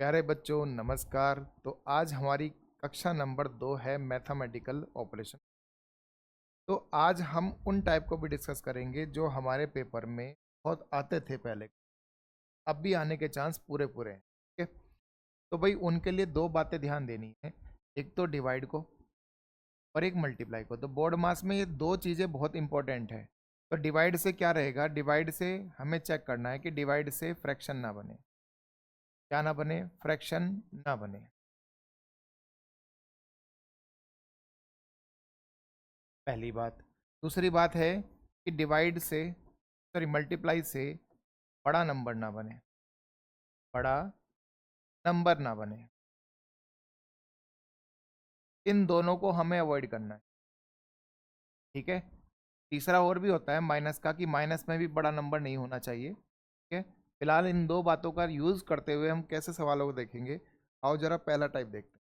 प्यारे बच्चों नमस्कार। तो आज हमारी कक्षा नंबर 2 है मैथमेटिकल ऑपरेशन। तो आज हम उन टाइप को भी डिस्कस करेंगे जो हमारे पेपर में बहुत आते थे पहले, अब भी आने के चांस पूरे पूरे हैं। ठीक है, तो भाई उनके लिए दो बातें ध्यान देनी है, एक तो डिवाइड को और एक मल्टीप्लाई को। तो बोर्ड मास में ये दो चीज़ें बहुत इंपॉर्टेंट है। तो डिवाइड से क्या रहेगा, डिवाइड से हमें चेक करना है कि डिवाइड से फ्रैक्शन ना बने। क्या ना बने? फ्रैक्शन ना बने, पहली बात। दूसरी बात है कि डिवाइड से, सॉरी मल्टीप्लाई से बड़ा नंबर ना बने, बड़ा नंबर ना बने। इन दोनों को हमें अवॉइड करना है। ठीक है, तीसरा और भी होता है माइनस का, कि माइनस में भी बड़ा नंबर नहीं होना चाहिए। ठीक है, फिलहाल इन दो बातों का यूज करते हुए हम कैसे सवालों को देखेंगे। आओ जरा पहला टाइप देखते हैं।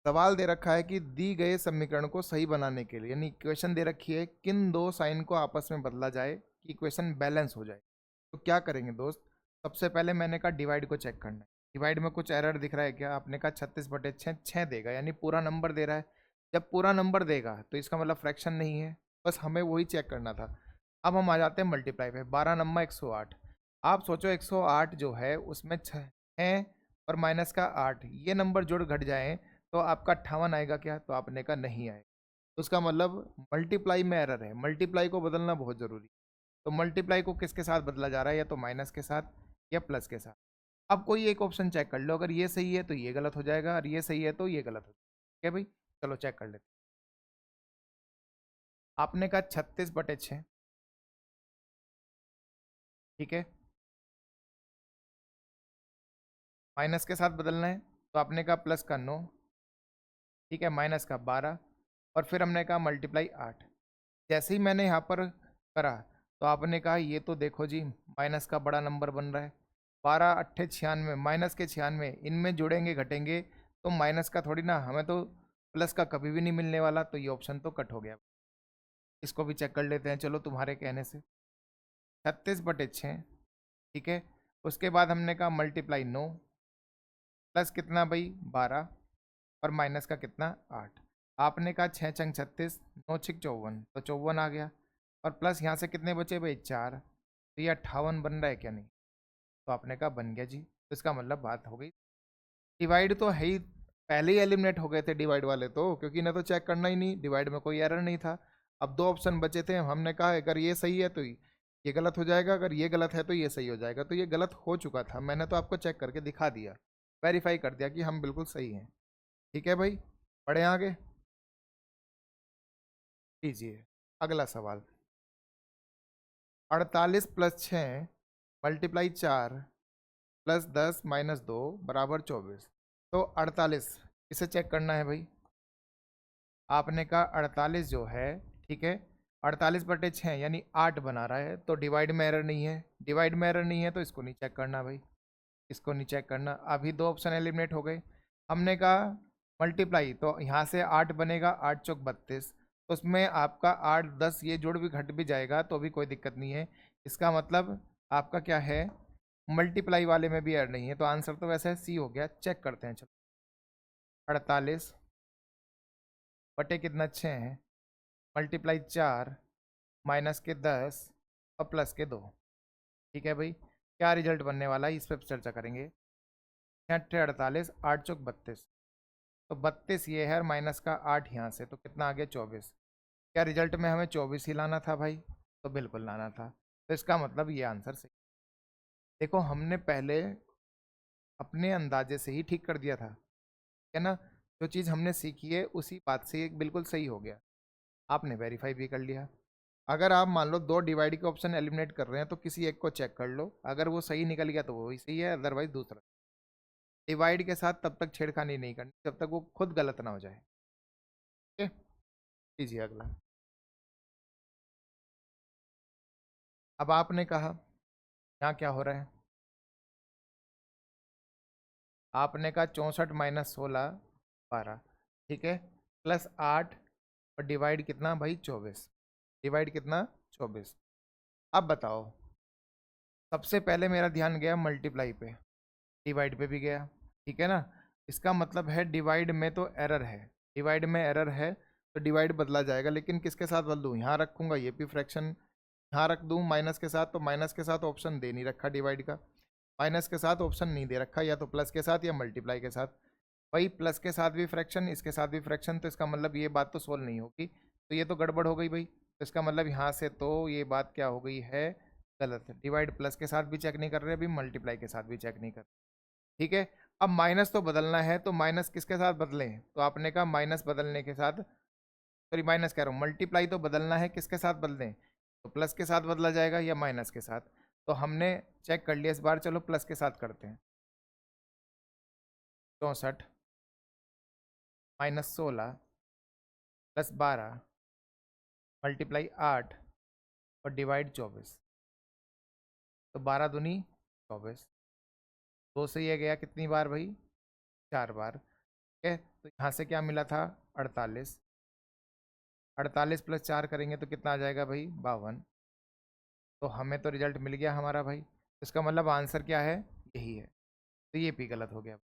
सवाल दे रखा है कि दी गए समीकरण को सही बनाने के लिए, यानी इक्वेशन दे रखी है, किन दो साइन को आपस में बदला जाए कि इक्वेशन बैलेंस हो जाए। तो क्या करेंगे दोस्त, सबसे पहले मैंने कहा डिवाइड को चेक करना है। डिवाइड में कुछ एरर दिख रहा है क्या? आपने कहा 36/6 6 देगा, यानी पूरा नंबर दे रहा है। जब पूरा नंबर देगा तो इसका मतलब फ्रैक्शन नहीं है, बस हमें वही चेक करना था। अब हम आ जाते हैं मल्टीप्लाई पे। 12 नंबर 108। आप सोचो 108 जो है उसमें 6 है और माइनस का 8, ये नंबर जोड़ घट जाए तो आपका 58 आएगा क्या? तो आपने कहा नहीं आएगा। तो उसका मतलब मल्टीप्लाई में एरर है, मल्टीप्लाई को बदलना बहुत ज़रूरी है। तो मल्टीप्लाई को किसके साथ बदला जा रहा है, या तो माइनस के साथ या प्लस के साथ। अब कोई एक ऑप्शन चेक कर लो, अगर ये सही है तो ये गलत हो जाएगा, और ये सही है तो ये गलत हो जाएगा। ठीक है भाई, चलो चेक कर लेते हैं। आपने कहा 36/6। ठीक है, माइनस के साथ बदलना है, तो आपने कहा प्लस का 9। ठीक है, माइनस का 12, और फिर हमने कहा मल्टीप्लाई 8। जैसे ही मैंने यहाँ पर करा तो आपने कहा ये तो देखो जी माइनस का बड़ा नंबर बन रहा है। 12 × 8 = 96, माइनस के 96, इनमें जुड़ेंगे घटेंगे तो माइनस का थोड़ी ना, हमें तो प्लस का कभी भी नहीं मिलने वाला, तो ये ऑप्शन तो कट हो गया। इसको भी चेक कर लेते हैं चलो तुम्हारे कहने से। 36/6। ठीक है, उसके बाद हमने कहा मल्टीप्लाई 9, प्लस कितना भाई 12, और माइनस का कितना 8। आपने कहा 6 × 36, 9 × 54, तो 54 आ गया, और प्लस यहाँ से कितने बचे भाई 4, तो ये 58 बन रहा है क्या? नहीं। तो आपने कहा बन गया जी, तो इसका मतलब बात हो गई। डिवाइड तो है ही, पहले ही एलिमिनेट हो गए थे डिवाइड वाले तो, क्योंकि इन्हें तो चेक करना ही नहीं, डिवाइड में कोई एरर नहीं था। अब दो ऑप्शन बचे थे, हमने कहा अगर ये सही है तो ये गलत हो जाएगा, अगर ये गलत है तो ये सही हो जाएगा। तो ये गलत हो चुका था, मैंने तो आपको चेक करके दिखा दिया, वेरीफाई कर दिया कि हम बिल्कुल सही हैं। ठीक है भाई, पढ़े आगे। लीजिए अगला सवाल। 48+6 मल्टीप्लाई 4 प्लस 10 - 2 बराबर 24। तो 48, इसे चेक करना है भाई। आपने कहा 48 जो है, ठीक है, 48/6 यानी 8 बना रहा है, तो डिवाइड में एरर नहीं है। डिवाइड में एरर नहीं है तो इसको नहीं चेक करना भाई, इसको नहीं चेक करना। अभी दो ऑप्शन एलिमिनेट हो गए। हमने कहा मल्टीप्लाई, तो यहाँ से 8 बनेगा, 8 चौक 32, तो उसमें आपका 8 10 ये जोड़ भी घट भी जाएगा तो भी कोई दिक्कत नहीं है। इसका मतलब आपका क्या है, मल्टीप्लाई वाले में भी एरर नहीं है, तो आंसर तो वैसे सी हो गया। चेक करते हैं चलो। 48 कितना 6 है, मल्टीप्लाई 4 माइनस के 10 और प्लस के 2। ठीक है भाई, क्या रिजल्ट बनने वाला है इस पर चर्चा करेंगे। 48, 8 चौक 32, तो 32 ये है, और माइनस का 8 यहाँ से, तो कितना आ गया 24। क्या रिजल्ट में हमें 24 ही लाना था भाई? तो बिल्कुल लाना था, तो इसका मतलब ये आंसर सही। देखो हमने पहले अपने अंदाजे से ही ठीक कर दिया था, है ना। जो चीज़ हमने सीखी है उसी बात से ये बिल्कुल सही हो गया, आपने वेरीफाई भी कर लिया। अगर आप मान लो दो डिवाइड के ऑप्शन एलिमिनेट कर रहे हैं तो किसी एक को चेक कर लो, अगर वो सही निकल गया तो वो ही सही है, अदरवाइज दूसरा। डिवाइड के साथ तब तक छेड़खानी नहीं करनी जब तक वो खुद गलत ना हो जाए। ठीक है, लीजिए अगला। अब आपने कहा यहाँ क्या हो रहा है, आपने कहा 64 - 16 12। ठीक है, प्लस 8, और डिवाइड कितना भाई 24, डिवाइड कितना 24। अब बताओ सबसे पहले मेरा ध्यान गया मल्टीप्लाई पे, डिवाइड पे भी गया, ठीक है ना। इसका मतलब है डिवाइड में तो एरर है, डिवाइड में एरर है तो डिवाइड बदला जाएगा, लेकिन किसके साथ बदल दूँ, यहाँ रखूँगा ये भी फ्रैक्शन, यहाँ रख दूँ माइनस के साथ, तो माइनस के साथ ऑप्शन दे नहीं रखा डिवाइड का, माइनस के साथ ऑप्शन नहीं दे रखा, या तो प्लस के साथ या मल्टीप्लाई के साथ। भाई प्लस के साथ भी फ्रैक्शन, इसके साथ भी फ्रैक्शन, तो इसका मतलब ये बात तो सोल्व नहीं होगी, तो ये तो गड़बड़ हो गई भाई। तो इसका मतलब यहाँ से तो ये बात क्या हो गई है, गलत है। डिवाइड प्लस के साथ भी चेक नहीं कर रहे, अभी मल्टीप्लाई के साथ भी चेक नहीं कर रहे, ठीक है। अब माइनस तो बदलना है, तो माइनस किसके साथ बदलें, तो आपने कहा माइनस बदलने के साथ, सॉरी माइनस कह रहा हूँ, मल्टीप्लाई तो बदलना है, किसके साथ बदलें, तो प्लस के साथ बदला जाएगा या माइनस के साथ। तो हमने चेक कर लिया इस बार, चलो प्लस के साथ करते हैं। 64 -16 +12 मल्टीप्लाई 8 और डिवाइड 24, तो 12 दूनी 24, दो से ये गया कितनी बार भाई, 4 बार, ठीक है। तो यहाँ से क्या मिला था, 48, 48 + 4 करेंगे तो कितना आ जाएगा भाई, 52। तो हमें तो रिजल्ट मिल गया हमारा भाई, इसका मतलब आंसर क्या है, यही है। तो ये भी गलत हो गया।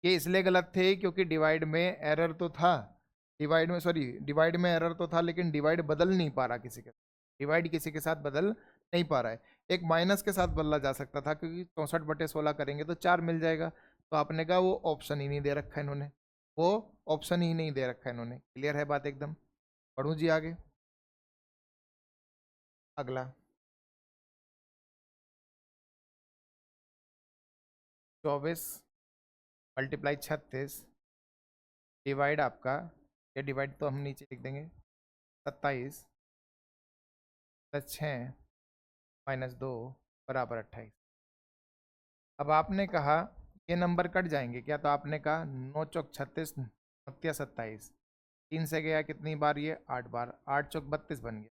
ये इसलिए गलत थे क्योंकि डिवाइड में एरर तो था, डिवाइड में सॉरी डिवाइड में एरर तो था, लेकिन डिवाइड बदल नहीं पा रहा किसी के, डिवाइड किसी के साथ बदल नहीं पा रहा है। एक माइनस के साथ बदला जा सकता था, क्योंकि 64/16 करेंगे तो 4 मिल जाएगा। तो आपने कहा वो ऑप्शन ही नहीं दे रखा है इन्होंने, वो ऑप्शन ही नहीं दे रखा है इन्होंने। क्लियर है बात एकदम। पढ़ूँ जी आगे, अगला 24 मल्टीप्लाई 36 डिवाइड आपका, ये डिवाइड तो हम नीचे लिख देंगे, 27 + 6 -2 बराबर 28। अब आपने कहा ये नंबर कट जाएंगे क्या, तो आपने कहा 9 चौक 36 9 27, 3 से गया कितनी बार, ये 8 बार, 8 चौक 32 बन गया।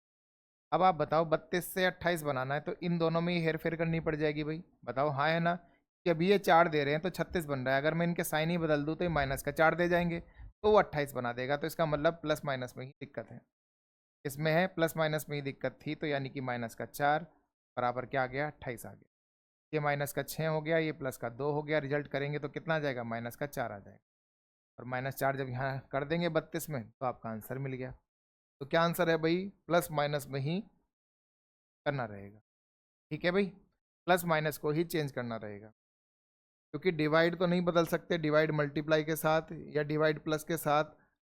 अब आप बताओ 32 से 28 बनाना है, तो इन दोनों में ही हेर फेर करनी पड़ जाएगी भाई, बताओ हाँ है ना। कि अभी ये 4 दे रहे हैं तो 36 बन रहा है, अगर मैं इनके साइन ही बदल दूँ तो ये माइनस का 4 दे जाएंगे, तो वो 28 बना देगा। तो इसका मतलब प्लस माइनस में ही दिक्कत है, इसमें है प्लस माइनस में ही दिक्कत थी, तो यानी कि माइनस का 4 बराबर क्या आ गया, 28 आ गया। ये माइनस का 6 हो गया, ये प्लस का 2 हो गया, रिजल्ट करेंगे तो कितना आ जाएगा, माइनस का 4 आ जाएगा। और -4 जब यहाँ कर देंगे 32 में, तो आपका आंसर मिल गया। तो क्या आंसर है भाई, प्लस माइनस में ही करना रहेगा, ठीक है भाई, प्लस माइनस को ही चेंज करना रहेगा, क्योंकि डिवाइड तो नहीं बदल सकते, डिवाइड मल्टीप्लाई के साथ या डिवाइड प्लस के साथ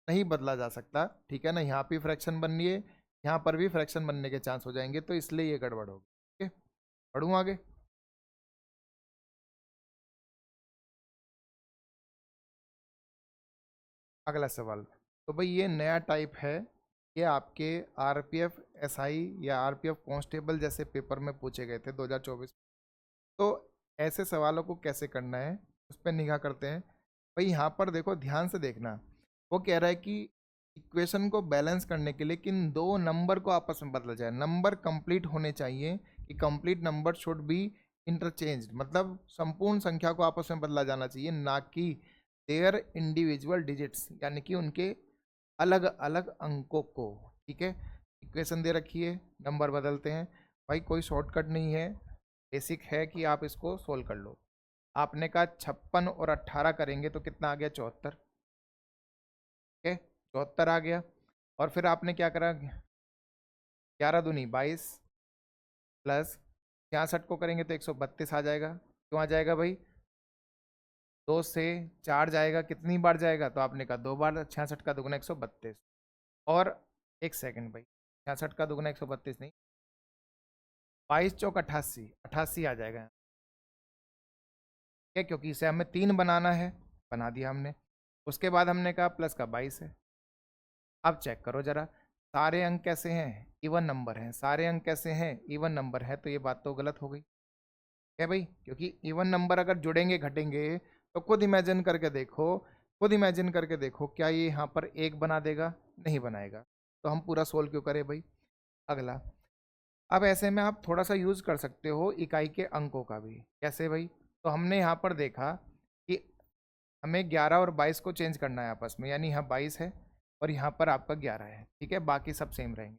नहीं बदला जा सकता, ठीक है ना। यहाँ भी फ्रैक्शन बननी है, यहाँ पर भी फ्रैक्शन बनने के चांस हो जाएंगे, तो इसलिए ये गड़बड़ होगी, ठीक है। पढ़ूँ आगे, अगला सवाल। तो भाई ये नया टाइप है, ये आपके आरपीएफ एसआई या आरपीएफ कांस्टेबल जैसे पेपर में पूछे गए थे 2024। तो ऐसे सवालों को कैसे करना है उस पर निगाह करते हैं। भाई यहाँ पर देखो, ध्यान से देखना, वो कह रहा है कि इक्वेशन को बैलेंस करने के लिए किन दो नंबर को आपस में बदला जाए, नंबर कंप्लीट होने चाहिए, कि complete number should be interchanged, मतलब संपूर्ण संख्या को आपस में बदला जाना चाहिए, ना कि देयर इंडिविजुअल डिजिट्स, यानी कि उनके अलग अलग अंकों को, ठीक है। इक्वेशन दे रखी है, नंबर बदलते हैं, भाई कोई शॉर्टकट नहीं है, बेसिक है कि आप इसको सोल्व कर लो। आपने कहा 56 और 18 करेंगे तो कितना आ गया, 74, ठीक है, 74 आ गया। और फिर आपने क्या करा, 11 दूनी 22 प्लस 66 को करेंगे तो 132 आ जाएगा। क्यों आ जाएगा भाई, 2 से 4 जाएगा, कितनी बार जाएगा, तो आपने कहा 2 बार, 66 का दुगुना 132। और एक सेकंड भाई, 66 का दुगुना 132 नहीं, 22 चौक 88, 88 आ जाएगा, ठीक है, क्योंकि इसे हमें 3 बनाना है, बना दिया हमने। उसके बाद हमने कहा प्लस का 22 है। अब चेक करो जरा, सारे अंक कैसे हैं, इवन नंबर हैं, सारे अंक कैसे हैं, इवन नंबर है, तो ये बात तो गलत हो गई है भाई, क्योंकि इवन नंबर अगर जुड़ेंगे घटेंगे तो खुद इमेजिन करके देखो, खुद इमेजिन करके देखो, क्या ये यहाँ पर एक बना देगा, नहीं बनाएगा। तो हम पूरा सोल्व क्यों करें भाई। अगला, अब ऐसे में आप थोड़ा सा यूज़ कर सकते हो इकाई के अंकों का भी, कैसे भाई। तो हमने यहाँ पर देखा कि हमें 11 और 22 को चेंज करना है आपस में, यानी यहाँ 22 है और यहाँ पर आपका 11 है, ठीक है, बाकी सब सेम रहेंगे।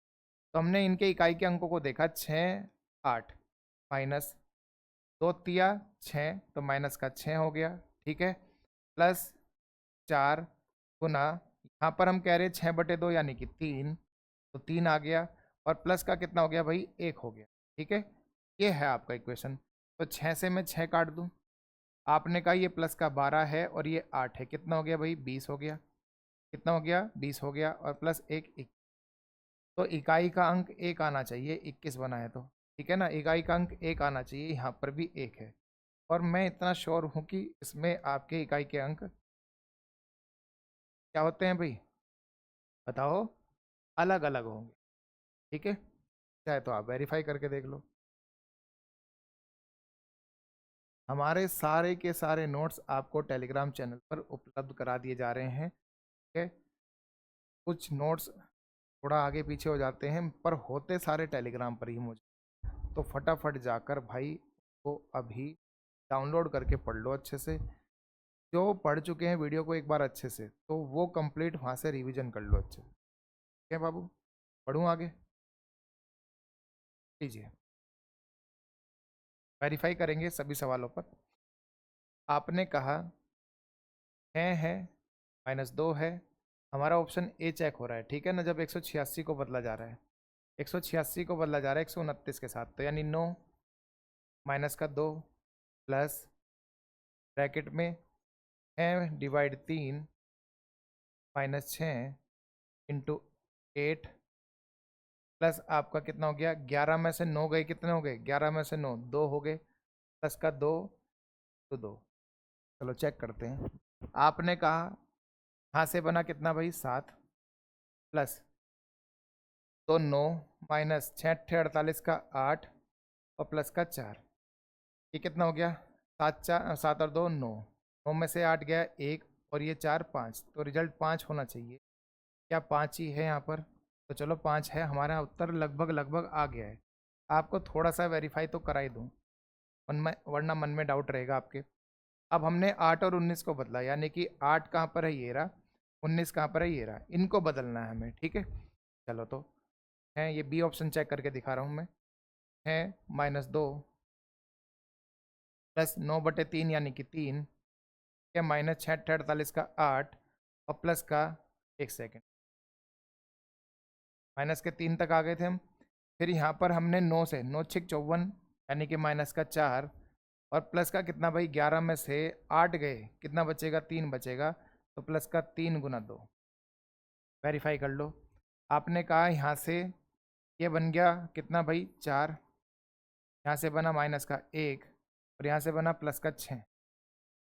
तो हमने इनके इकाई के अंकों को देखा, 6 8 -6 2 तिया 6 तो माइनस का 6 हो गया, ठीक है, प्लस 4 गुना यहाँ पर हम कह रहे हैं 6/2 यानी कि 3, तो 3 आ गया, और प्लस का कितना हो गया भाई 1 हो गया, ठीक है। ये है आपका इक्वेशन। तो 6 से मैं 6 काट दूँ, आपने कहा ये प्लस का 12 है और ये 8 है, कितना हो गया भाई 20 हो गया, कितना हो गया 20 हो गया, और प्लस 1 तो इकाई का अंक 1 आना चाहिए, 21 बना है तो, ठीक है ना, इकाई का अंक 1 आना चाहिए, यहाँ पर भी 1 है, और मैं इतना श्योर हूँ कि इसमें आपके इकाई के अंक क्या होते हैं भाई, बताओ, अलग अलग होंगे, ठीक है। चाहे तो आप वेरीफाई करके देख लो। हमारे सारे के सारे नोट्स आपको टेलीग्राम चैनल पर उपलब्ध करा दिए जा रहे हैं, ठीक है। कुछ नोट्स थोड़ा आगे पीछे हो जाते हैं पर होते सारे टेलीग्राम पर ही मुझे, तो फटाफट जाकर भाई को अभी डाउनलोड करके पढ़ लो अच्छे से। जो पढ़ चुके हैं वीडियो को एक बार अच्छे से, तो वो कंप्लीट वहाँ से रिवीजन कर लो अच्छे से, ठीक है बाबू। पढ़ूँ आगे, लीजिए वेरीफाई करेंगे सभी सवालों पर। आपने कहा है -2 है, हमारा ऑप्शन ए चेक हो रहा है, ठीक है ना, जब 186 को बदला जा रहा है, 186 को बदला जा रहा है 129 के साथ, तो यानी 9 माइनस का 2 प्लस ब्रैकेट में है डिवाइड 3 -6 इंटू 8 प्लस आपका कितना हो गया, 11 में से 9 गए, कितने हो गए 11 में से 9 2 हो गए, प्लस का 2 तो 2। चलो चेक करते हैं। आपने कहा यहाँ से बना कितना भाई 7 प्लस तो 9 माइनस 6 × 48 का 8 और प्लस का 4, ये कितना हो गया 7 और 2 9, 9 में से 8 गया 1 और ये 4 5, तो रिजल्ट 5 होना चाहिए। क्या 5 ही है यहाँ पर, तो चलो 5 है, हमारा उत्तर लगभग लगभग आ गया है। आपको थोड़ा सा वेरीफाई तो करा ही दूँ, वरना मन में डाउट रहेगा आपके। अब हमने 8 और 19 को बदला, यानी कि 8 कहाँ पर है ये रहा, 19 कहाँ पर है ये रहा, इनको बदलना है हमें, ठीक है। चलो तो है ये बी ऑप्शन चेक करके दिखा रहा हूँ मैं, है -2 प्लस 9/3 यानी कि 3, या -6 × 48 का 8 और प्लस का 1 सेकेंड, माइनस के 3 तक आ गए थे हम। फिर यहाँ पर हमने 9 से 9 6 54 यानी कि माइनस का 4 और प्लस का कितना भाई 11 में से 8 गए, कितना बचेगा 3 बचेगा, तो प्लस का 3 × 2। वेरीफाई कर लो। आपने कहा यहाँ से ये बन गया कितना भाई 4, यहाँ से बना माइनस का 1 और यहाँ से बना प्लस का 6,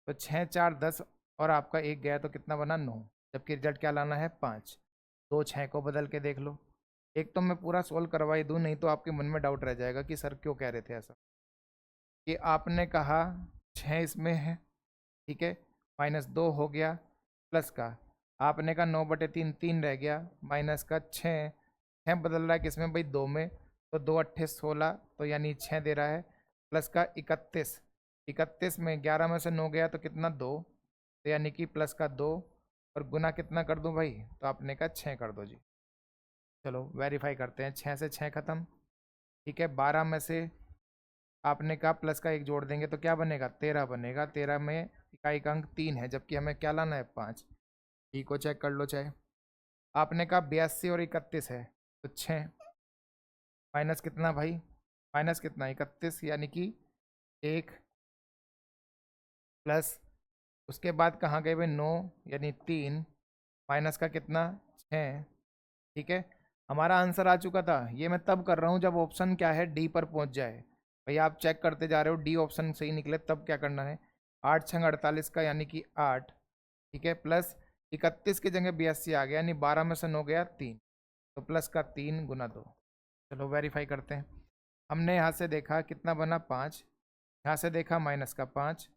तो 6 4 10 और आपका 1 गया तो कितना बना 9, जबकि रिजल्ट क्या लाना है 5। 2 6 को बदल के देख लो। एक तो मैं पूरा सोल्व करवा ही दूँ, नहीं तो आपके मन में डाउट रह जाएगा कि सर क्यों कह रहे थे ऐसा। कि आपने कहा 6 इसमें है, ठीक है, -2 हो गया, प्लस का आपने कहा 9/3 3 रह गया, माइनस का 6 बदल रहा है किसमें भाई 2 में, तो 2 8 16 तो यानी 6 दे रहा है, प्लस का 31 में 11 में से 9 गया तो कितना 2, तो यानी कि प्लस का 2 और गुना कितना कर दूं भाई, तो आपने कहा 6 कर दो जी। चलो वेरीफाई करते हैं, 6 से 6 खत्म, ठीक है। 12 में से आपने कहा प्लस का 1 जोड़ देंगे तो क्या बनेगा 13 बनेगा, 13 में इकाई का अंक 3 है, जबकि हमें क्या लाना है 5। ठीक को चेक कर लो चाहे। आपने कहा 82 और 31 है, तो 6 माइनस कितना भाई, माइनस कितना 31 यानी कि 1 प्लस उसके बाद कहाँ गए भाई 9 यानी 3 माइनस का कितना 6, ठीक है। हमारा आंसर आ चुका था, ये मैं तब कर रहा हूँ जब ऑप्शन क्या है डी पर पहुँच जाए। भाई आप चेक करते जा रहे हो डी ऑप्शन सही निकले, तब क्या करना है 8 6 48 का यानी कि 8, ठीक है, प्लस 31 की जगह 82 आ गया, यानी 12 में से 9 गया 3, तो प्लस का 3 × 2। चलो वेरीफाई करते हैं। हमने यहाँ से देखा कितना बना 5, यहाँ से देखा माइनस का 5,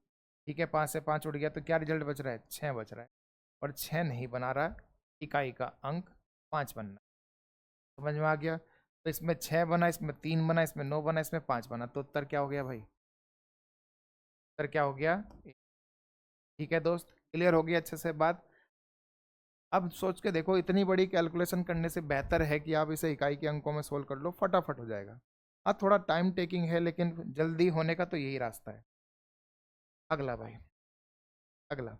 ठीक है, 5 से 5 उड़ गया तो क्या रिजल्ट बच रहा है 6 बच रहा है, और 6 नहीं बना रहा, इकाई का अंक 5 बनना। समझ में आ गया। तो इसमें 6 बना, इसमें 3 बना, इसमें 9 बना, इसमें 5 बना, तो उत्तर क्या हो गया भाई, उत्तर क्या हो गया। ठीक है दोस्त, क्लियर हो गया अच्छे से बात। अब सोच के देखो, इतनी बड़ी कैलकुलेशन करने से बेहतर है कि आप इसे इकाई के अंकों में सोल्व कर लो, फटाफट हो जाएगा। हाँ थोड़ा टाइम टेकिंग है, लेकिन जल्दी होने का तो यही रास्ता है। अगला भाई, अगला।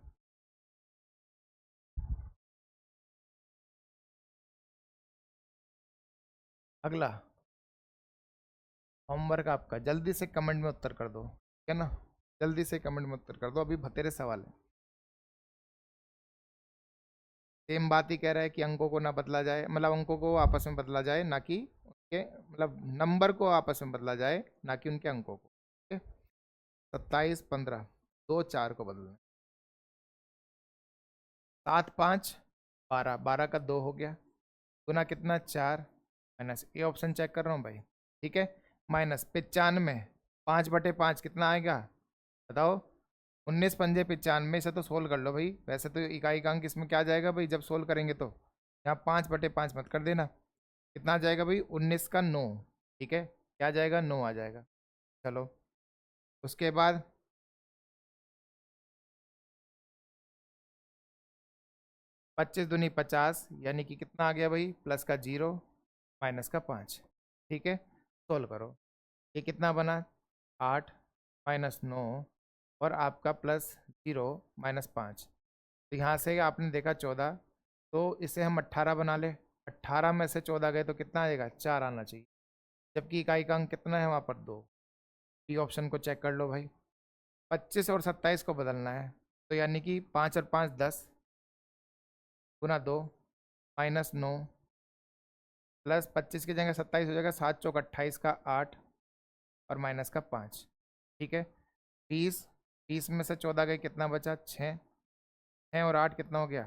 अगला होमवर्क आपका, जल्दी से कमेंट में उत्तर कर दो, ठीक है ना? जल्दी से कमेंट में उत्तर कर दो, अभी बतेरे सवाल है। सेम बात ही कह रहा है कि अंकों को ना बदला जाए, मतलब अंकों को आपस में बदला जाए, ना कि उनके, मतलब नंबर को आपस में बदला जाए, ना कि उनके अंकों को। ठीक है। 27 15, 2 4 को बदलना। 7 5 12, 12 का 2 हो गया, गुना कितना 4, माइनस, ये ऑप्शन चेक कर रहा हूँ भाई। ठीक है। माइनस 95, 5/5 कितना आएगा बताओ? 19 पंजे 95, से तो सोल्व कर लो भाई। वैसे तो इकाई का अंक इसमें क्या जाएगा भाई जब सोल्व करेंगे तो? यहाँ 5/5 मत कर देना। कितना आ जाएगा भाई? 19 का 9। ठीक है, क्या जाएगा? 9 आ जाएगा। चलो, उसके बाद 25 दूनी 50, यानी कि कितना आ गया भाई? प्लस का 0, माइनस का 5। ठीक है, सोल्व करो। ये कितना बना? 8 -9, और आपका +0 -5। तो यहाँ से आपने देखा 14, तो इसे हम 18 बना ले। 18 में से 14 गए तो कितना आएगा? 4 आना चाहिए, जबकि इकाई का अंक कितना है वहाँ पर? 2। ई ऑप्शन को चेक कर लो भाई। 25 और 27 को बदलना है, तो यानी कि 5 और 5 10, गुना 2, -9, प्लस 25 की जगह 27 हो जाएगा, 7 चौक 28 का 8, और माइनस का 5। ठीक है। 30, 30 में से 14 गए, कितना बचा? 6। 6 और 8 कितना हो गया?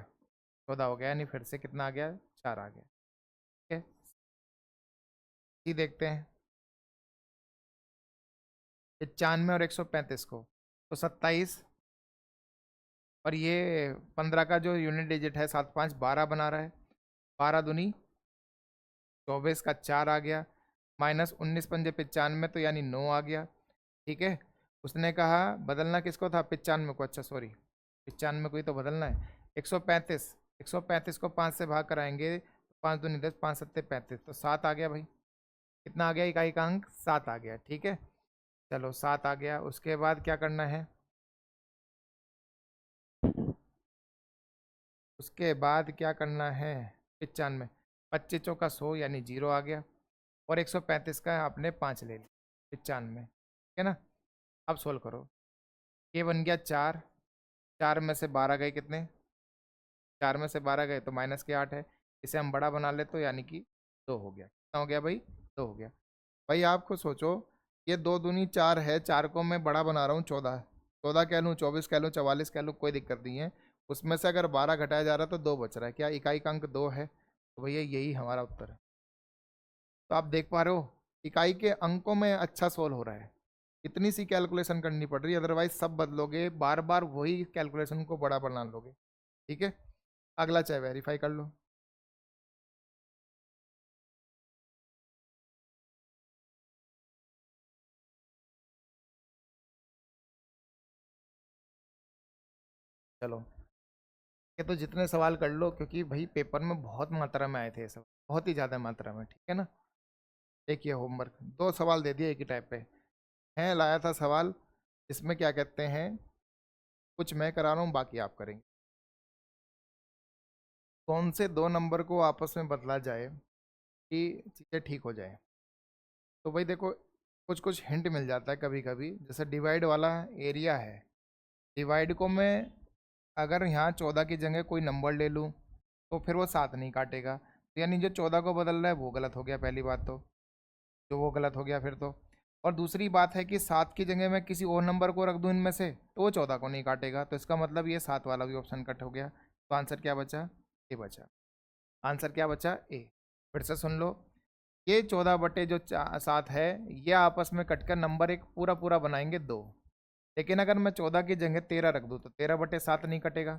14 हो गया, यानी फिर से कितना आ गया? 4 आ गया। ठीक है, सी देखते हैं। 95 और 135 को, तो 27, और ये 15 का जो यूनिट डिजिट है 7 5 12 बना रहा है। 12 दूनी 24 का 4 आ गया, माइनस 19 पंजे 95, तो यानी 9 आ गया। ठीक है। उसने कहा बदलना किसको था? 95 को। अच्छा सॉरी, 95 को ही तो बदलना है। 135, 135 को 5 से भाग कराएंगे, 5 दूनी 10, 5 सत्ते 35, तो 7 आ गया भाई। कितना आ गया? इकाई का अंक 7 आ गया। ठीक है, चलो 7 आ गया। उसके बाद क्या करना है? उसके बाद क्या करना है? 95, 25 चौका 100, यानी 0 आ गया, और 135 का आपने 5 ले लिया। 95, ठीक है ना? अब सोल्व करो। ये बन गया 4, 4 में से 12 गए कितने? 4 में से 12 गए तो -8 है। इसे हम बड़ा बना ले, तो यानी कि 2 हो गया। कितना हो गया भाई? 2 हो गया। भाई आपको सोचो, ये 2 दूनी 4 है, 4 को मैं बड़ा बना रहा हूँ 14, 14 कह लूँ, 24 कह लूँ, 44 कह लूँ, कोई दिक्कत नहीं है। उसमें से अगर 12 घटाया जा रहा है तो 2 बच रहा है। क्या इकाई का अंक 2 है? तो भैया यही हमारा उत्तर है। तो आप देख पा रहे हो, इकाई के अंकों में अच्छा सोल्व हो रहा है। इतनी सी कैलकुलेशन करनी पड़ रही है, अदरवाइज सब बदलोगे, बार बार वही कैलकुलेशन को बड़ा बना लोगे। ठीक है, अगला चाहे वेरीफाई कर लो। चलो, ये तो जितने सवाल कर लो, क्योंकि भाई पेपर में बहुत मात्रा में आए थे ये सब, बहुत ही ज़्यादा मात्रा में। ठीक है ना? एक ये होमवर्क, 2 सवाल दे दिए एक ही टाइप पे हैं। लाया था सवाल, इसमें क्या कहते हैं, कुछ मैं करा रहा हूँ, बाकी आप करेंगे। कौन से 2 नंबर को आपस में बदला जाए कि चीज़ें ठीक हो जाए? तो भाई देखो, कुछ कुछ हिंट मिल जाता है कभी कभी। जैसे डिवाइड वाला एरिया है, डिवाइड को मैं अगर यहाँ 14 की जगह कोई नंबर ले लूँ, तो फिर वो 7 नहीं काटेगा, तो यानी जो 14 को बदल रहा है वो गलत हो गया, पहली बात तो, जो वो गलत हो गया फिर तो। और दूसरी बात है कि 7 की जगह मैं किसी और नंबर को रख दूँ इनमें से, तो वो 14 को नहीं काटेगा, तो इसका मतलब ये 7 वाला भी ऑप्शन कट हो गया। तो आंसर क्या बचा? ए बचा। आंसर क्या बचा? ए। फिर से सुन लो, ये 14 बटे जो 7 है, ये आपस में कटकर नंबर एक पूरा पूरा बनाएंगे 2। लेकिन अगर मैं 14 की जगह 13 रख दूँ, तो 13/7 नहीं कटेगा।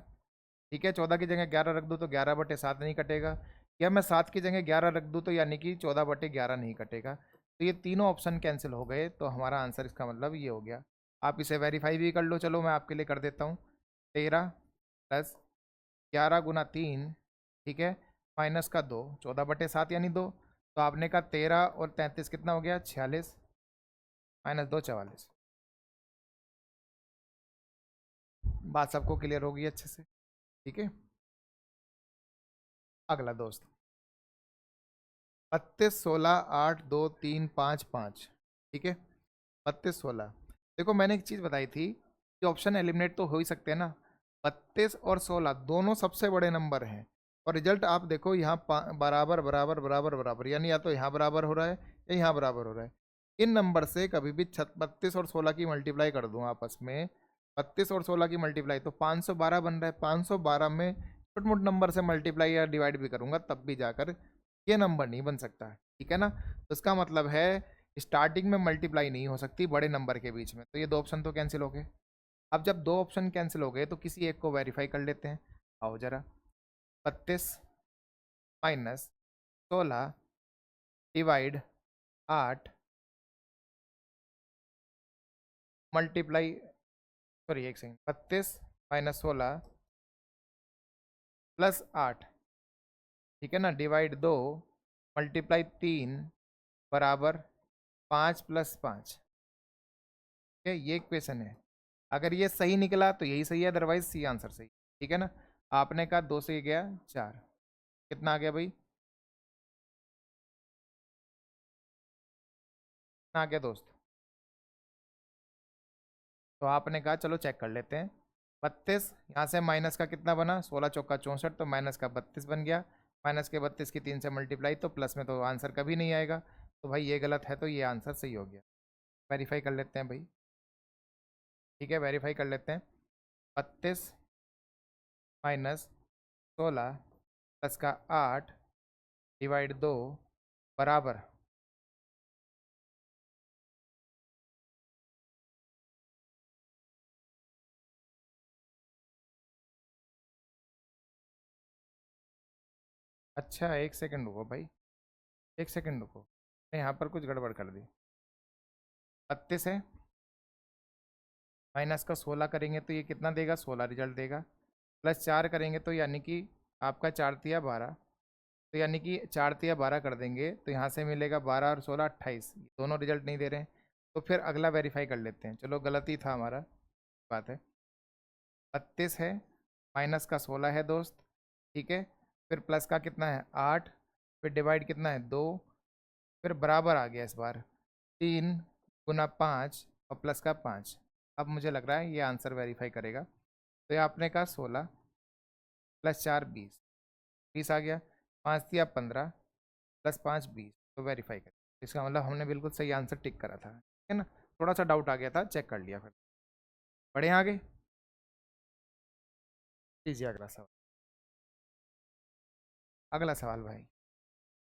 ठीक है, 14 की जगह 11 रख दूँ तो 11/7 नहीं कटेगा। या मैं 7 की जगह 11 रख दूँ, तो यानी कि 14/11 नहीं कटेगा। तो ये तीनों ऑप्शन कैंसिल हो गए, तो हमारा आंसर इसका मतलब ये हो गया। आप इसे वेरीफाई भी कर लो, चलो मैं आपके लिए कर देता हूँ। 13 + 11 × 3, ठीक है, -2, 14/7 यानी 2, तो आपने कहा 13 और 33 कितना हो गया, 46, -2 44। बात सबको क्लियर होगी अच्छे से, ठीक है। अगला दोस्त, 32 16 8 2 3 5 5, ठीक है। 32 16, देखो मैंने एक चीज़ बताई थी कि ऑप्शन एलिमिनेट तो हो ही सकते हैं ना। 32 और 16 दोनों सबसे बड़े नंबर हैं, और रिजल्ट आप देखो यहाँ बराबर बराबर बराबर बराबर, यानी या तो यहाँ बराबर हो रहा है या यहाँ बराबर हो रहा है। इन नंबर से कभी भी 32 और 16 की मल्टीप्लाई कर दूँ आपस में, 32 और 16 की मल्टीप्लाई तो 512 बन रहा है। 512 में छोटे मोटे नंबर से मल्टीप्लाई या डिवाइड भी करूंगा तब भी जाकर ये नंबर नहीं बन सकता, ठीक है ना। तो इसका मतलब है स्टार्टिंग में मल्टीप्लाई नहीं हो सकती बड़े नंबर के बीच में, तो ये दो ऑप्शन तो कैंसिल हो गए। अब जब दो ऑप्शन कैंसिल हो गए तो किसी एक को वेरीफाई कर लेते हैं। आओ जरा, 32 -16 डिवाइड 8 मल्टीप्लाई, सॉरी एक सेकेंड, 32 -16 +8, ठीक है ना, डिवाइड 2 मल्टीप्लाई 3 बराबर 5 + 5, ठीक है। ये इक्वेशन है। अगर ये सही निकला तो यही सही है, अदरवाइज सी आंसर सही, ठीक है ना। आपने कहा 2 से गया 4, कितना आ गया भाई, कितना आ गया दोस्त। तो आपने कहा चलो चेक कर लेते हैं। 32 यहाँ से माइनस का कितना बना, 16 चौका 64, तो माइनस का 32 बन गया। माइनस के 32 की 3 से मल्टीप्लाई, तो प्लस में तो आंसर कभी नहीं आएगा। तो भाई ये गलत है, तो ये आंसर सही हो गया। वेरीफाई कर लेते हैं भाई, ठीक है, वेरीफाई कर लेते हैं। 32 -16 प्लस का 8 डिवाइड 2 बराबर, अच्छा एक सेकंड रुको भाई, एक सेकंड रुको, मैं यहाँ पर कुछ गड़बड़ कर दी। 32 है, माइनस का 16 करेंगे तो ये कितना देगा, 16 रिजल्ट देगा। प्लस 4 करेंगे तो यानी कि आपका 4 तिया 12, तो यानी कि 4 तिया 12 कर देंगे तो यहाँ से मिलेगा 12 और 16 28, दोनों रिजल्ट नहीं दे रहे हैं। तो फिर अगला वेरीफाई कर लेते हैं, चलो गलती था हमारा, बात है। 32 है, माइनस का 16 है दोस्त, ठीक है। फिर प्लस का कितना है 8, फिर डिवाइड कितना है 2, फिर बराबर आ गया इस बार 3 गुना 5 और प्लस का 5। अब मुझे लग रहा है ये आंसर वेरीफाई करेगा। तो ये आपने कहा 16 प्लस 4 20, 20 आ गया। 5 दिया 15 प्लस 5 20, तो वेरीफाई करें। इसका मतलब हमने बिल्कुल सही आंसर टिक करा था, ठीक है ना। थोड़ा सा डाउट आ गया था, चेक कर लिया फिर। बढ़े आगे, लीजिए अगला सवाल। अगला सवाल भाई,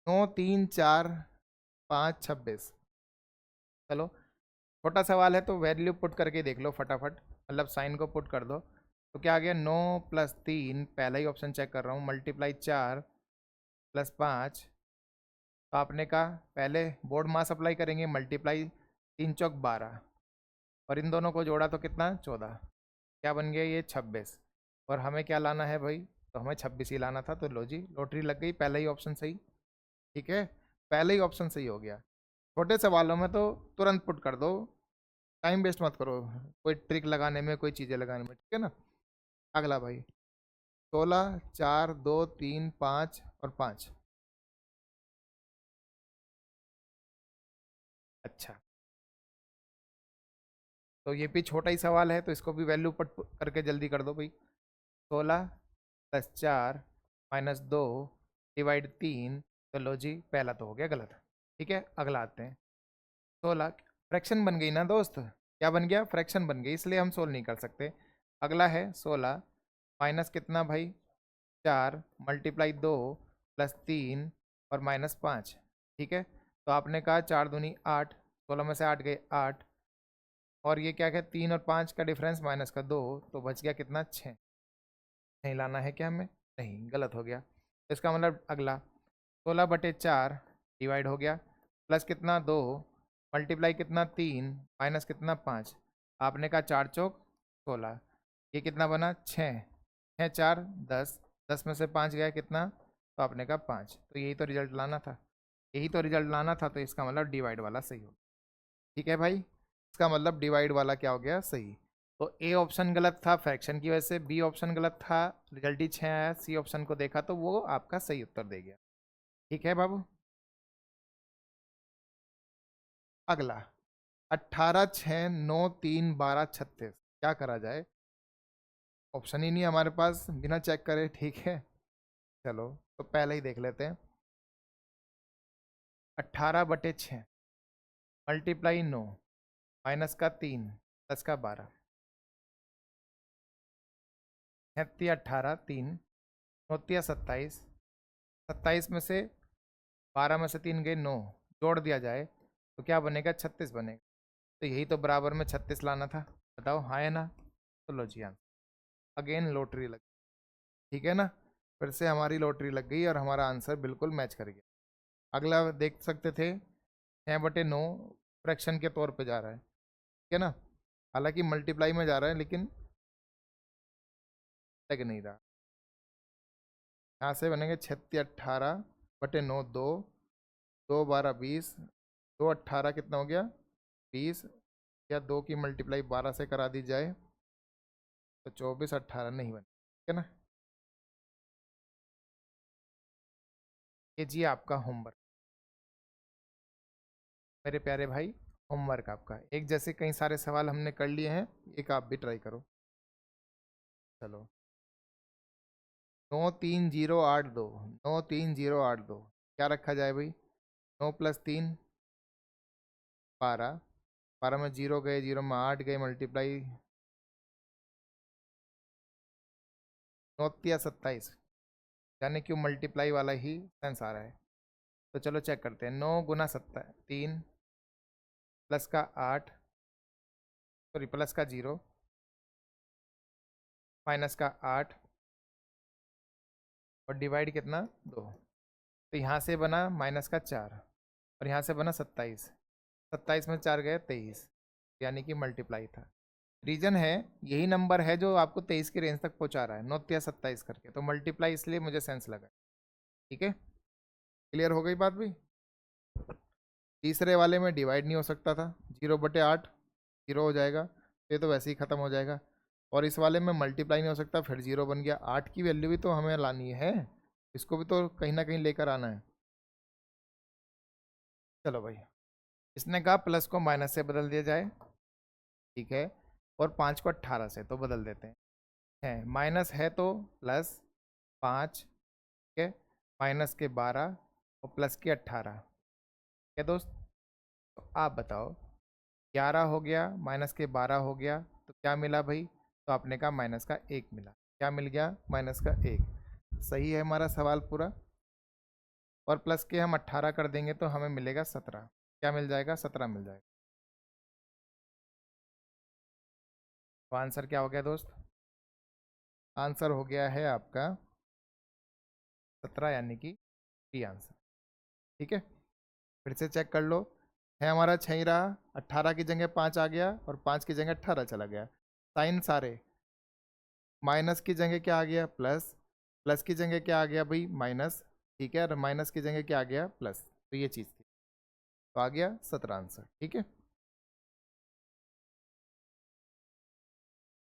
9 3 4 5 26, चलो छोटा सवाल है तो वैल्यू पुट करके देख लो फटाफट, मतलब साइन को पुट कर दो। तो क्या आ गया, 9 + 3, पहला ही ऑप्शन चेक कर रहा हूँ, मल्टीप्लाई 4 + 5। तो आपने कहा पहले बोर्ड मास अप्लाई करेंगे, मल्टीप्लाई 3 चौक 12, और इन दोनों को जोड़ा तो कितना 14, क्या बन गया ये 26। और हमें क्या लाना है भाई, तो हमें 26 ही लाना था। तो लो जी, लॉटरी लग गई, पहला ही ऑप्शन सही, ठीक है, पहले ही ऑप्शन सही हो गया। छोटे सवालों में तो तुरंत पुट कर दो, टाइम वेस्ट मत करो कोई ट्रिक लगाने में, कोई चीज़ें लगाने में, ठीक है ना। अगला भाई, 16 4 2 3 5 और 5, अच्छा तो ये भी छोटा ही सवाल है, तो इसको भी वैल्यू पुट करके जल्दी कर दो भाई। 16 + 4 -2 डिवाइड 3, तो लो जी पहला तो हो गया गलत, ठीक है। अगला आते हैं, 16 फ्रैक्शन बन गई ना दोस्त, क्या बन गया, फ्रैक्शन बन गई, इसलिए हम सोल्व नहीं कर सकते। अगला है 16 माइनस कितना भाई 4 मल्टीप्लाई 2 प्लस 3 और -5, ठीक है। तो आपने कहा 4 दूनी 8, 16 में से 8 गए 8, और ये क्या है 3 और 5 का डिफरेंस -2, तो बच गया कितना 6। नहीं लाना है क्या हमें, नहीं, गलत हो गया। तो इसका मतलब अगला 16/4 डिवाइड हो गया, प्लस कितना 2 मल्टीप्लाई कितना 3 माइनस कितना 5। आपने कहा 4 चौक 16, ये कितना बना 6, 6 4 10, 10 में से 5 गया कितना, तो आपने कहा 5, तो यही तो रिजल्ट लाना था। यही तो रिजल्ट लाना था, तो इसका मतलब डिवाइड वाला सही हो। ठीक है भाई, इसका मतलब डिवाइड वाला क्या हो गया, सही। तो ए ऑप्शन गलत था फ्रैक्शन की वजह से, बी ऑप्शन गलत था, रिजल्ट ही 6 आया, सी ऑप्शन को देखा तो वो आपका सही उत्तर दे गया। ठीक है बाबू। अगला, 18 6 9 3 12 36, क्या करा जाए? ऑप्शन ही नहीं हमारे पास, बिना चेक करे। ठीक है, चलो तो पहले ही देख लेते हैं। 18/6 मल्टीप्लाई 9 माइनस का 3 प्लस का 12, 18 3 9 27, 27 में से 12 में से 3 गए 9, जोड़ दिया जाए तो क्या बनेगा, 36 बनेगा। तो यही तो बराबर में 36 लाना था। बताओ हाँ है ना? तो लो जी आंसर। अगेन लॉटरी लग, ठीक है ना, फिर से हमारी लॉटरी लग गई और हमारा आंसर बिल्कुल मैच कर गया। अगला देख सकते थे, 6/9 फ्रैक्शन के तौर पे जा रहा है, ठीक है ना, हालांकि मल्टीप्लाई में जा रहा है लेकिन लग नहीं रहा। यहाँ से बनेंगे 36 18/9 2, 2 12 20, 2 18 कितना हो गया 20, या 2 की मल्टीप्लाई 12 से करा दी जाए तो 24 18 नहीं बने, ठीक है ना। ये जी आपका होमवर्क मेरे प्यारे भाई, होमवर्क आपका एक जैसे कई सारे सवाल हमने कर लिए हैं, एक आप भी ट्राई करो। चलो, 9 3 0 8 2, 9 3 0 8 2, क्या रखा जाए भाई? 9 + 3 12, 12 में 0 गए, 0 में 8 गए, मल्टीप्लाई 9 × 27, यानी कि मल्टीप्लाई वाला ही सेंस आ रहा है। तो चलो चेक करते हैं, 9 × 3 प्लस का 8, सॉरी प्लस का 0 माइनस का 8 और डिवाइड कितना 2। तो यहाँ से बना माइनस का 4 और यहाँ से बना 27, 27 में 4 गए 23, यानी कि मल्टीप्लाई था। रीजन है, यही नंबर है जो आपको 23 की रेंज तक पहुँचा रहा है, 9 × 27 करके, तो मल्टीप्लाई इसलिए मुझे सेंस लगा। ठीक है, क्लियर हो गई बात भी। तीसरे वाले में डिवाइड नहीं हो सकता था, 0/8 0 हो जाएगा, ये तो वैसे ही ख़त्म हो जाएगा। और इस वाले में मल्टीप्लाई नहीं हो सकता, फिर 0 बन गया। 8 की वैल्यू भी तो हमें लानी है, इसको भी तो कहीं ना कहीं लेकर आना है। चलो भाई, इसने कहा प्लस को माइनस से बदल दिया जाए, ठीक है, और 5 को 18 से, तो बदल देते हैं। है माइनस है तो प्लस 5, ठीक है, माइनस के 12 और प्लस के 18, ठीक है दोस्त। तो आप बताओ, 11 हो गया माइनस के 12 हो गया, तो क्या मिला भाई? तो आपने कहा माइनस का 1 मिला। क्या मिल गया? माइनस का 1। सही है हमारा सवाल पूरा। और प्लस के हम 18 कर देंगे तो हमें मिलेगा 17। क्या मिल जाएगा? 17 मिल जाएगा। तो आंसर क्या हो गया दोस्त? आंसर हो गया है आपका 17, यानी कि डी आंसर। ठीक है, फिर से चेक कर लो, है हमारा 6 ही रहा, 18 की जगह 5 आ गया और 5 की जगह 18 चला गया। साइन सारे, माइनस की जगह क्या आ गया? प्लस, प्लस की जगह क्या आ गया भाई? माइनस, ठीक है, और माइनस की जगह क्या आ गया? प्लस। तो ये चीज़ थी, तो आ गया 17 आंसर। ठीक है,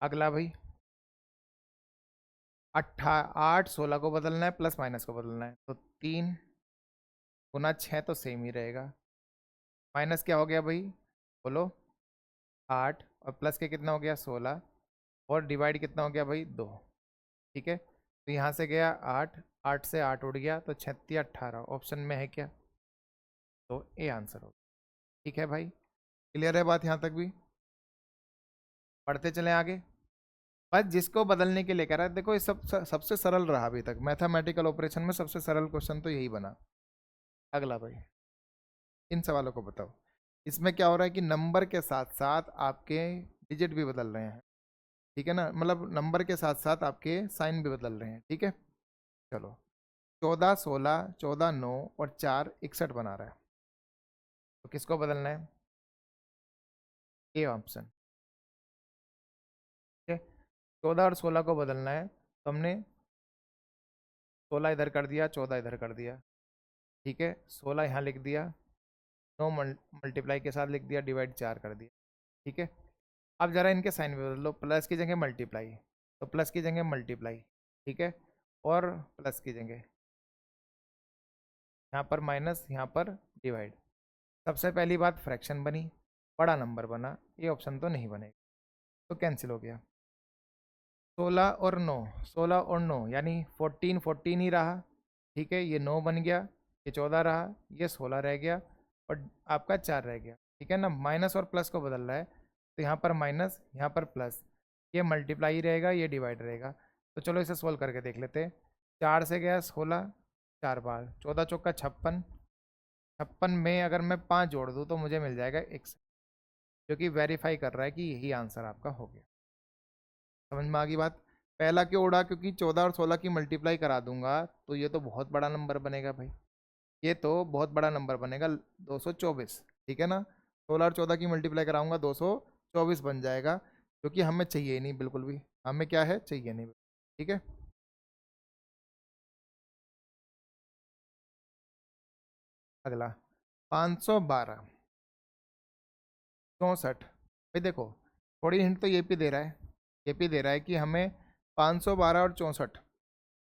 अगला भाई, 8 16 को बदलना है, प्लस माइनस को बदलना है, तो 3 × 6 तो सेम ही रहेगा। माइनस क्या हो गया भाई? बोलो, 8, और प्लस के कितना हो गया? 16, और डिवाइड कितना हो गया भाई? 2। ठीक है, तो यहाँ से गया 8, 8 से 8 उड़ गया, तो 36 18 ऑप्शन में है क्या? तो ए आंसर हो। ठीक है भाई, क्लियर है बात यहाँ तक भी? पढ़ते चलें आगे। बस जिसको बदलने के लिए कह रहा है, देखो ये सबसे सरल रहा अभी तक मैथमेटिकल ऑपरेशन में, सबसे सरल क्वेश्चन तो यही बना। अगला भाई, इन सवालों को बताओ। इसमें क्या हो रहा है कि नंबर के साथ साथ आपके डिजिट भी बदल रहे हैं, ठीक है ना, मतलब नंबर के साथ साथ आपके साइन भी बदल रहे हैं। ठीक है, चलो, 14 16 14 9 और 4 61 बना रहा है, तो किसको बदलना है? A option. ठीक है, 14 और 16 को बदलना है, तो हमने 16 इधर कर दिया, 14 इधर कर दिया, ठीक है, 16 यहाँ लिख दिया, 9 मल्टीप्लाई के साथ लिख दिया, डिवाइड 4 कर दिया। ठीक है, अब ज़रा इनके साइन बदल लो, प्लस की जगह मल्टीप्लाई, तो प्लस की जगह मल्टीप्लाई, ठीक है, और प्लस की जगह यहाँ पर माइनस, यहाँ पर डिवाइड। सबसे पहली बात फ्रैक्शन बनी, बड़ा नंबर बना, ये ऑप्शन तो नहीं बनेगा, तो कैंसिल हो गया। 16 और 9, 16 और 9 यानी 14 14 ही रहा। ठीक है, ये 9 बन गया, ये 14 रहा, ये 16 रह गया, और आपका 4 रह गया। ठीक है ना, माइनस और प्लस को बदल रहा है, तो यहाँ पर माइनस, यहाँ पर प्लस, ये मल्टीप्लाई रहेगा, ये डिवाइड रहेगा। तो चलो इसे सोल्व करके देख लेते हैं। 4 से गया 16, 4 बार 14 चौका 56, 56 में अगर मैं 5 जोड़ दूँ तो मुझे मिल जाएगा 1, जो कि वेरीफाई कर रहा है कि यही आंसर आपका हो गया। समझ में आ गई बात? पहला क्यों उड़ा? क्योंकि 14 और 16 की मल्टीप्लाई करा दूंगा तो ये तो बहुत बड़ा नंबर बनेगा भाई, ये तो बहुत बड़ा नंबर बनेगा, 224। ठीक है ना, 16 और 14 की मल्टीप्लाई कराऊंगा 224 बन जाएगा, जो कि हमें चाहिए ही नहीं बिल्कुल भी, हमें क्या है, चाहिए नहीं। ठीक है, अगला 512 64। भाई देखो, थोड़ी हिंट तो ये भी दे रहा है, ये भी दे रहा है कि हमें 512 और 64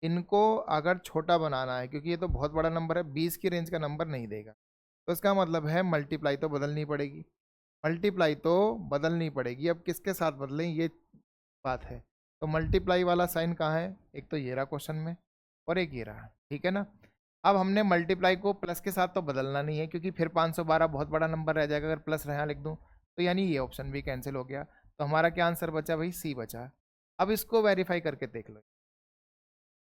इनको अगर छोटा बनाना है, क्योंकि ये तो बहुत बड़ा नंबर है, 20 की रेंज का नंबर नहीं देगा, तो इसका मतलब है मल्टीप्लाई तो बदलनी पड़ेगी, मल्टीप्लाई तो बदलनी पड़ेगी। अब किसके साथ बदलें, ये बात है। तो मल्टीप्लाई वाला साइन कहाँ है, एक तो ये रहा क्वेश्चन में, और एक ये रहा। ठीक है ना, अब हमने मल्टीप्लाई को प्लस के साथ तो बदलना नहीं है, क्योंकि फिर 512 बहुत बड़ा नंबर रह जाएगा अगर प्लस यहाँ लिख दूँ, तो यानी ये ऑप्शन भी कैंसिल हो गया। तो हमारा क्या आंसर बचा भाई, सी बचा। अब इसको वेरीफाई करके देख लो,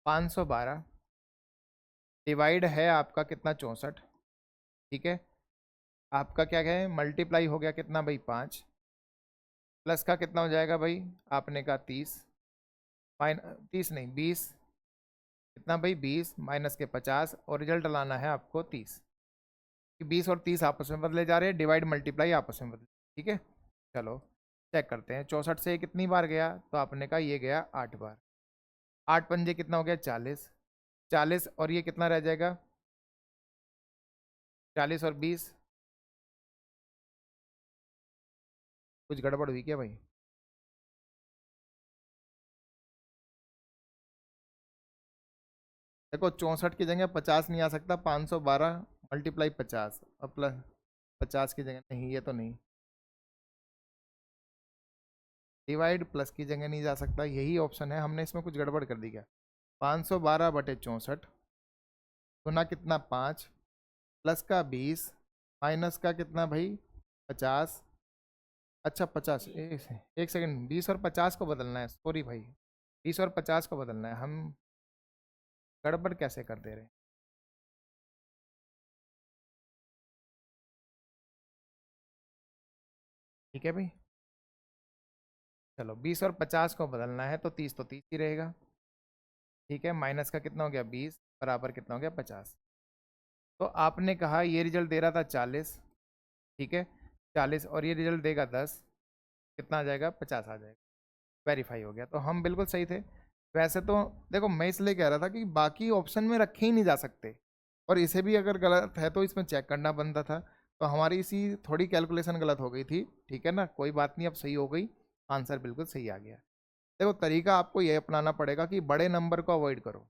512 डिवाइड है आपका कितना, 64। ठीक है, आपका क्या है, मल्टीप्लाई हो गया कितना भाई, 5, प्लस का कितना हो जाएगा भाई, आपने कहा 30, 30 नहीं 20, कितना भाई 20, माइनस के 50, और रिजल्ट लाना है आपको 30, कि 20 और 30 आपस में बदले जा रहे हैं, डिवाइड मल्टीप्लाई आपस में बदले। ठीक है, चलो चेक करते हैं। 64 से कितनी बार गया, तो आपने कहा ये गया 8 बार, 8 पंजे कितना हो गया, 40, 40 और ये कितना रह जाएगा, 40 और 20, कुछ गड़बड़ हुई क्या भाई? देखो 64 की जगह 50 नहीं आ सकता, 512 मल्टीप्लाई 50 और प्लस 50 की जगह नहीं, ये तो नहीं, डिवाइड प्लस की जगह नहीं जा सकता, यही ऑप्शन है, हमने इसमें कुछ गड़बड़ कर दी क्या। 512/64 गुना कितना 5, प्लस का 20, माइनस का कितना भाई 50, अच्छा 50, एक सेकंड, 20 और 50 को बदलना है, सॉरी भाई, 20 और 50 को बदलना है, हम गड़बड़ कैसे कर दे रहे हैं। ठीक है भाई, चलो 20 और 50 को बदलना है, तो 30 ही रहेगा। ठीक है, माइनस का कितना हो गया 20, बराबर कितना हो गया 50। तो आपने कहा ये रिजल्ट दे रहा था 40, ठीक है, 40 और ये रिजल्ट देगा 10, कितना आ जाएगा, 50 आ जाएगा, वेरीफाई हो गया। तो हम बिल्कुल सही थे। वैसे तो देखो, मैं इसलिए कह रहा था कि बाकी ऑप्शन में रखे ही नहीं जा सकते, और इसे भी अगर गलत है तो इसमें चेक करना बनता था, तो हमारी इसी थोड़ी कैलकुलेशन गलत हो गई थी। ठीक है ना, कोई बात नहीं, अब सही हो गई, आंसर बिल्कुल सही आ गया। देखो तरीका आपको ये अपनाना पड़ेगा कि बड़े नंबर को अवॉइड करो,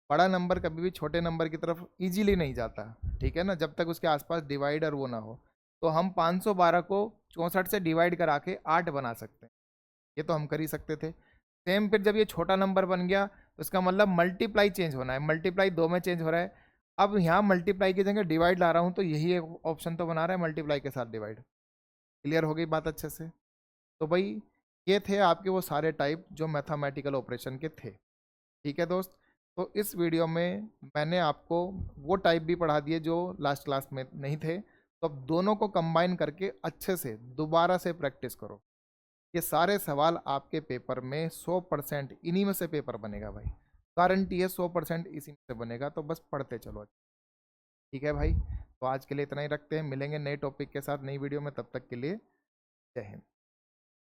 बड़ा नंबर कभी भी छोटे नंबर की तरफ इजीली नहीं जाता। ठीक है ना, जब तक उसके आसपास डिवाइडर वो ना हो। तो हम 512 को 64 से डिवाइड करा के 8 बना सकते हैं, ये तो हम कर ही सकते थे। सेम फिर जब ये छोटा नंबर बन गया, तो इसका मतलब मल्टीप्लाई चेंज होना है, मल्टीप्लाई 2 में चेंज हो रहा है। अब यहाँ मल्टीप्लाई की जगह डिवाइड ला रहा हूँ, तो यही एक ऑप्शन तो बना रहा है, मल्टीप्लाई के साथ डिवाइड। क्लियर हो गई बात अच्छे से? तो भाई ये थे आपके वो सारे टाइप जो मैथमेटिकल ऑपरेशन के थे। ठीक है दोस्त, तो इस वीडियो में मैंने आपको वो टाइप भी पढ़ा दिए जो लास्ट क्लास में नहीं थे, तो अब दोनों को कंबाइन करके अच्छे से दोबारा से प्रैक्टिस करो। ये सारे सवाल आपके पेपर में 100% इन्हीं में से पेपर बनेगा भाई, गारंटी है 100% इसी में से बनेगा, तो बस पढ़ते चलो। ठीक है भाई, तो आज के लिए इतना ही रखते हैं, मिलेंगे नए टॉपिक के साथ नई वीडियो में, तब तक के लिए जय हिंद।